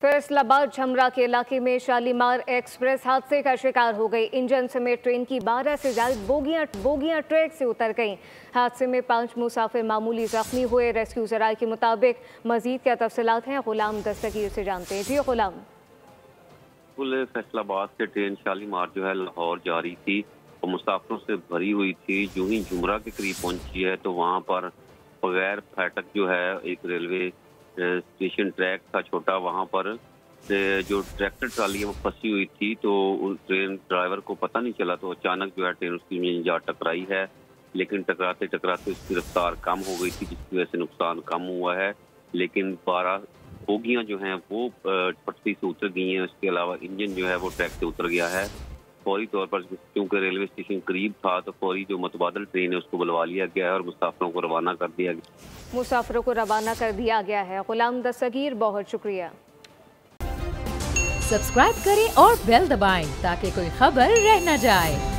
फैसलाबाद झमरा के इलाके में शालीमार एक्सप्रेस हादसे का शिकार हो गई। इंजन समेत ट्रेन की 12 से ज्यादा बोगियां ट्रैक से उतर गईं। हादसे में 5 मुसाफिर मामूली जख्मी हुए। रेस्क्यू जराये के मुताबिक मजीद क्या तफसीलात हैं, गुलाम दस्तगीर से जानते हैं। जी गुलाम। फैसलाबाद से ट्रेन शालीमार जो है लाहौर जा रही थी और मुसाफिरों से भरी हुई थी। जो ही झुमरा के करीब पहुंची है तो वहां पर बगैर फाटक जो है एक रेलवे स्टेशन ट्रैक था छोटा, वहां पर जो ट्रैक्टर ट्राली है वो फंसी हुई थी। तो उस ट्रेन ड्राइवर को पता नहीं चला तो अचानक जो है ट्रेन उसकी में जा टकराई है, लेकिन टकराते टकराते उसकी रफ्तार कम हो गई थी जिसकी वजह से नुकसान कम हुआ है। लेकिन 12 बोगियां जो हैं वो पटरी से उतर गई हैं। उसके अलावा इंजन जो है वो ट्रैक से उतर गया है। फौरी तौर पर क्योंकि रेलवे स्टेशन करीब था तो फौरी जो मुतबादल ट्रेन है उसको बुलवा लिया गया है और मुसाफिरों को रवाना कर दिया गया है। गुलाम दस्तगीर, बहुत शुक्रिया। सब्सक्राइब करें और बेल दबाएं ताकि कोई खबर रह न जाए।